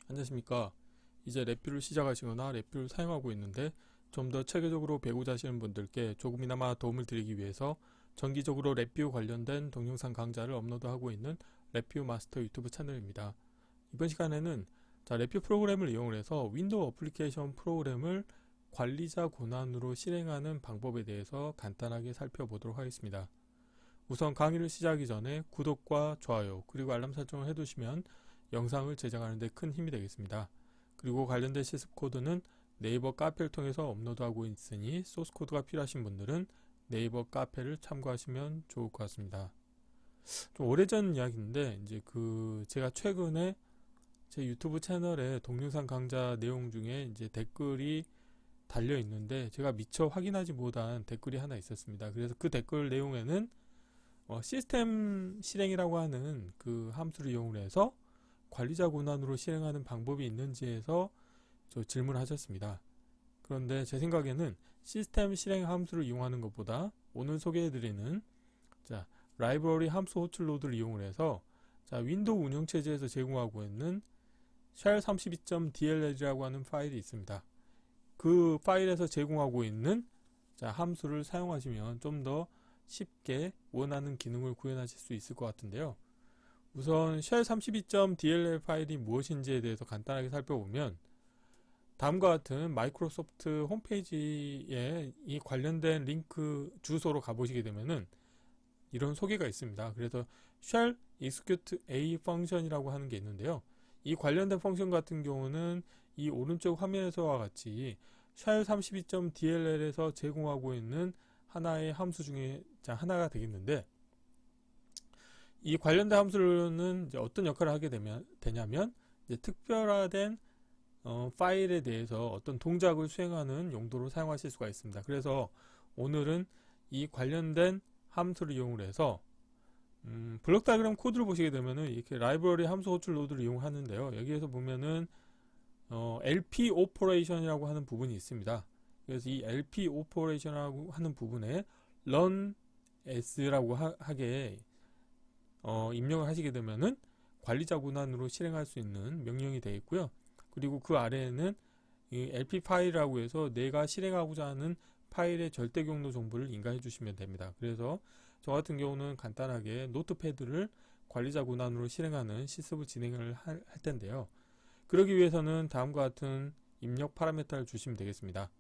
안녕하십니까. 이제 랩뷰를 시작하시거나 랩뷰를 사용하고 있는데 좀 더 체계적으로 배우자 하시는 분들께 조금이나마 도움을 드리기 위해서 정기적으로 랩뷰 관련된 동영상 강좌를 업로드하고 있는 랩뷰 마스터 유튜브 채널입니다. 이번 시간에는 랩뷰 프로그램을 이용해서 윈도우 어플리케이션 프로그램을 관리자 권한으로 실행하는 방법에 대해서 간단하게 살펴보도록 하겠습니다. 우선 강의를 시작하기 전에 구독과 좋아요 그리고 알람 설정을 해두시면 영상을 제작하는 데 큰 힘이 되겠습니다. 그리고 관련된 실습코드는 네이버 카페를 통해서 업로드하고 있으니 소스코드가 필요하신 분들은 네이버 카페를 참고하시면 좋을 것 같습니다. 좀 오래전 이야기인데 제가 최근에 제 유튜브 채널에 동영상 강좌 내용 중에 댓글이 달려 있는데 제가 미처 확인하지 못한 댓글이 하나 있었습니다. 그래서 그 댓글 내용에는 시스템 실행이라고 하는 그 함수를 이용을 해서 관리자 권한으로 실행하는 방법이 있는지에서 질문을 하셨습니다. 그런데 제 생각에는 시스템 실행 함수를 이용하는 것보다 오늘 소개해드리는 라이브러리 함수 호출 로드를 이용을 해서 윈도우 운영체제에서 제공하고 있는 shell32.dll이라고 하는 파일이 있습니다. 그 파일에서 제공하고 있는 함수를 사용하시면 좀 더 쉽게 원하는 기능을 구현하실 수 있을 것 같은데요. 우선 shell32.dll 파일이 무엇인지에 대해서 간단하게 살펴보면 다음과 같은 마이크로소프트 홈페이지에 이 관련된 링크 주소로 가보시게 되면은 이런 소개가 있습니다. 그래서 shell execute a 펑션이라고 하는 게 있는데요. 이 관련된 펑션 같은 경우는 이 오른쪽 화면에서와 같이 shell32.dll에서 제공하고 있는 하나의 함수 중에 하나가 되겠는데, 이 관련된 함수는 어떤 역할을 하게 되냐면 특별화된 파일에 대해서 어떤 동작을 수행하는 용도로 사용하실 수가 있습니다. 그래서 오늘은 이 관련된 함수를 이용을 해서 블록 다이어그램 코드를 보시게 되면은 이렇게 라이브러리 함수 호출 로드를 이용하는데요. 여기에서 보면은 LP 오퍼레이션이라고 하는 부분이 있습니다. 그래서 이 LP 오퍼레이션이라고 하는 부분에 run s라고 하게 입력을 하시게 되면은 관리자 권한으로 실행할 수 있는 명령이 되어 있고요. 그리고 그 아래에는 이 LP 파일이라고 해서 내가 실행하고자 하는 파일의 절대 경로 정보를 인가해 주시면 됩니다. 그래서 저 같은 경우는 간단하게 노트패드를 관리자 권한으로 실행하는 실습을 진행을 할 텐데요. 그러기 위해서는 다음과 같은 입력 파라미터를 주시면 되겠습니다.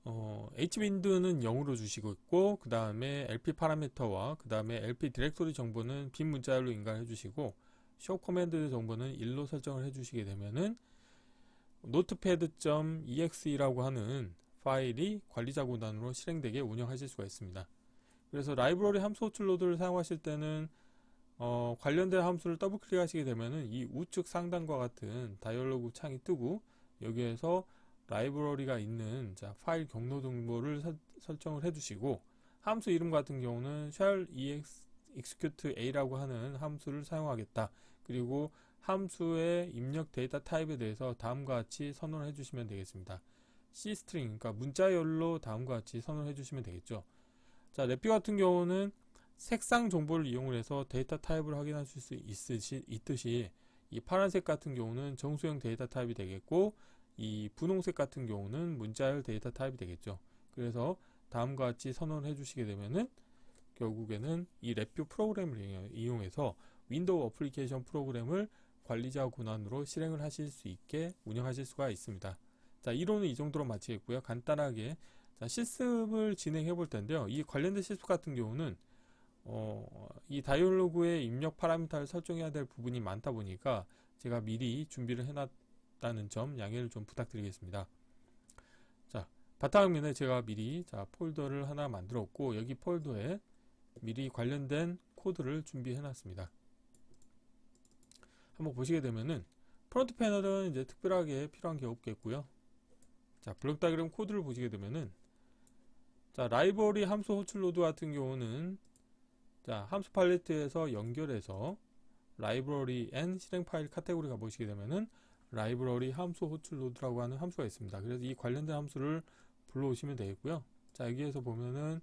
hwind는 0으로 주시고 있고, 그 다음에 lp 파라미터와 그 다음에 lp 디렉토리 정보는 빈 문자열로 인가해 주시고, show command 정보는 1로 설정을 해 주시게 되면은 notepad.exe라고 하는 파일이 관리자 권한으로 실행되게 운영하실 수가 있습니다. 그래서 라이브러리 함수 호출 로드를 사용하실 때는 관련된 함수를 더블 클릭하시게 되면은 이 우측 상단과 같은 다이얼로그 창이 뜨고, 여기에서 라이브러리가 있는 파일 경로 정보를 설정을 해주시고, 함수 이름 같은 경우는 shell execute a라고 하는 함수를 사용하겠다. 그리고 함수의 입력 데이터 타입에 대해서 다음과 같이 선언을 해주시면 되겠습니다. cstring, 그러니까 문자열로 다음과 같이 선언을 해주시면 되겠죠. 랩뷰 같은 경우는 색상 정보를 이용을 해서 데이터 타입을 확인하실 수 있듯이 이 파란색 같은 경우는 정수형 데이터 타입이 되겠고, 이 분홍색 같은 경우는 문자열 데이터 타입이 되겠죠. 그래서 다음과 같이 선언을 해주시게 되면은 결국에는 이 랩뷰 프로그램을 이용해서 윈도우 어플리케이션 프로그램을 관리자 권한으로 실행을 하실 수 있게 운영하실 수가 있습니다. 이론은 이 정도로 마치겠고요. 간단하게 실습을 진행해 볼 텐데요. 이 관련된 실습 같은 경우는 이 다이얼로그의 입력 파라미터를 설정해야 될 부분이 많다 보니까 제가 미리 준비를 해놨다는 점 양해를 좀 부탁드리겠습니다. 바탕화면에 제가 미리 폴더를 하나 만들었고, 여기 폴더에 미리 관련된 코드를 준비해 놨습니다. 한번 보시게 되면은 프론트 패널은 특별하게 필요한 게 없겠고요. 블록 다이어그램 코드를 보시게 되면은 라이브러리 함수 호출 로드 같은 경우는 함수 팔레트에서 연결해서 라이브러리 and 실행 파일 카테고리 가보시게 되면은 라이브러리 함수 호출 로드라고 하는 함수가 있습니다. 그래서 이 관련된 함수를 불러오시면 되겠고요. 여기에서 보면은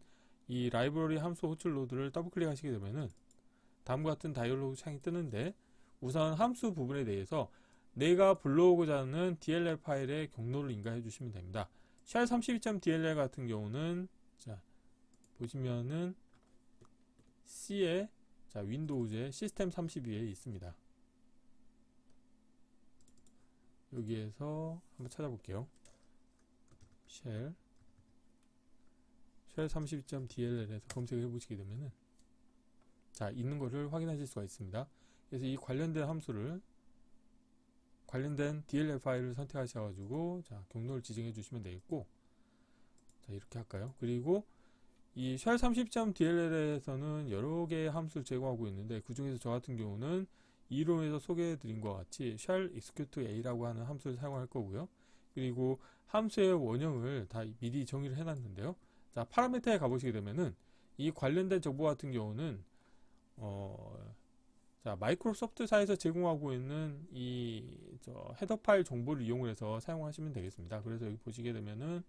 이 라이브러리 함수 호출 로드를 더블 클릭하시게 되면은 다음과 같은 다이얼로그 창이 뜨는데, 우선 함수 부분에 대해서 내가 불러오고자 하는 DLL 파일의 경로를 인가해 주시면 됩니다. shell32.dll 같은 경우는 자 보시면은 C에 자 윈도우즈의 시스템 32에 있습니다. 여기에서 한번 찾아볼게요. shell 32.dll에서 검색을 해보시게 되면은 자 있는 것을 확인하실 수가 있습니다. 그래서 이 관련된 함수를 관련된 DLL 파일을 선택하셔가지고 자 경로를 지정해 주시면 되겠고, 자 이렇게 할까요? 그리고 이 shell30.dll에서는 여러 개의 함수를 제공하고 있는데, 그 중에서 저 같은 경우는 이론에서 소개해 드린 것 같이 shell execute a라고 하는 함수를 사용할 거고요. 그리고 함수의 원형을 다 미리 정의를 해 놨는데요. 자 파라미터에 가보시게 되면은 이 관련된 정보 같은 경우는 자 마이크로소프트사에서 제공하고 있는 이 헤더 파일 정보를 이용해서 사용하시면 되겠습니다. 그래서 여기 보시게 되면은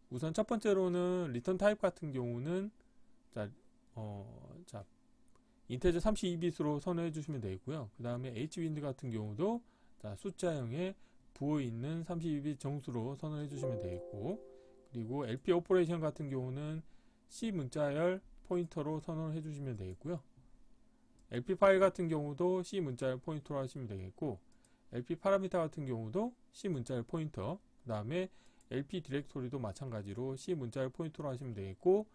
우선 첫 번째로는 리턴 타입 같은 경우는 자 인테저 32bit으로 선호해 주시면 되겠고요. 그 다음에 hwind 같은 경우도 자 숫자형에 부어있는 32bit 정수로 선호해 주시면 되겠고, 그리고 lp 오퍼레이션 같은 경우는 C 문자열 포인터로 선언을 해주시면 되겠고요. lp 파일 같은 경우도 C 문자열 포인터로 하시면 되겠고, lp 파라미터 같은 경우도 C 문자열 포인터, 그 다음에 lp 디렉토리도 마찬가지로 C 문자열 포인터로 하시면 되겠고,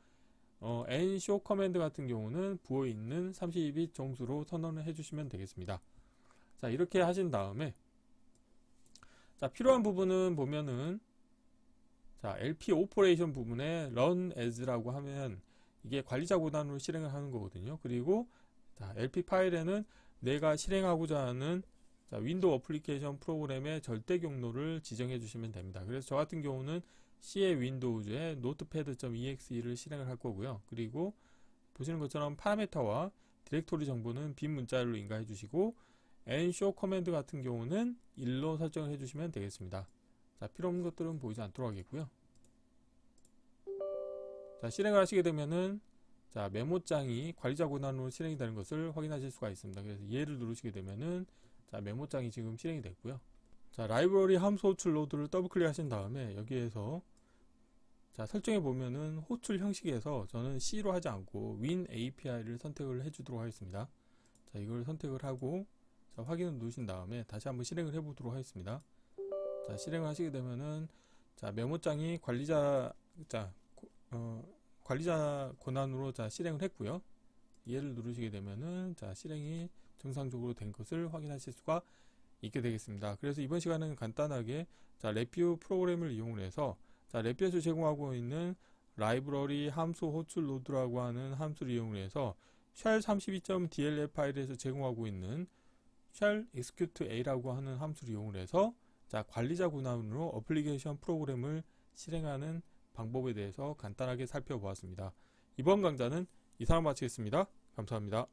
nshow 커맨드 같은 경우는 부어있는 32bit 정수로 선언을 해주시면 되겠습니다. 자 이렇게 하신 다음에 자 필요한 부분은 보면은 자 lp 오퍼레이션 부분에 run as라고 하면 이게 관리자 고단으로 실행을 하는 거거든요. 그리고 자 lp 파일에는 내가 실행하고자 하는 자 윈도우 어플리케이션 프로그램의 절대 경로를 지정해 주시면 됩니다. 그래서 저 같은 경우는 C의 윈도우즈의 notepad.exe를 실행을 할 거고요. 그리고 보시는 것처럼 파라미터와 디렉토리 정보는 빈 문자열로 인가해 주시고, nshow 커맨드 같은 경우는 1로 설정을 해 주시면 되겠습니다. 자 필요 없는 것들은 보이지 않도록 하겠고요. 자 실행을 하시게 되면은 자 메모장이 관리자 권한으로 실행이 되는 것을 확인하실 수가 있습니다. 그래서 얘를 누르시게 되면은 자 메모장이 지금 실행이 됐고요. 자 라이브러리 함수 호출 로드를 더블 클릭하신 다음에 여기에서 자 설정해 보면은 호출 형식에서 저는 C로 하지 않고 win API를 선택을 해 주도록 하겠습니다. 자 이걸 선택을 하고 자 확인을 누르신 다음에 다시 한번 실행을 해 보도록 하겠습니다. 자 실행을 하시게 되면은 자 메모장이 관리자 관리자 권한으로 자 실행을 했고요. 얘를 누르시게 되면은 자 실행이 정상적으로 된 것을 확인하실 수가 있게 되겠습니다. 그래서 이번 시간은 간단하게 자 랩뷰 프로그램을 이용해서 자 랩뷰에서 제공하고 있는 라이브러리 함수 호출 로드라고 하는 함수를 이용해서 shell32.dll 파일에서 제공하고 있는 shell execute a라고 하는 함수를 이용해서 자 관리자 권한으로 어플리케이션 프로그램을 실행하는 방법에 대해서 간단하게 살펴보았습니다. 이번 강좌는 이상으로 마치겠습니다. 감사합니다.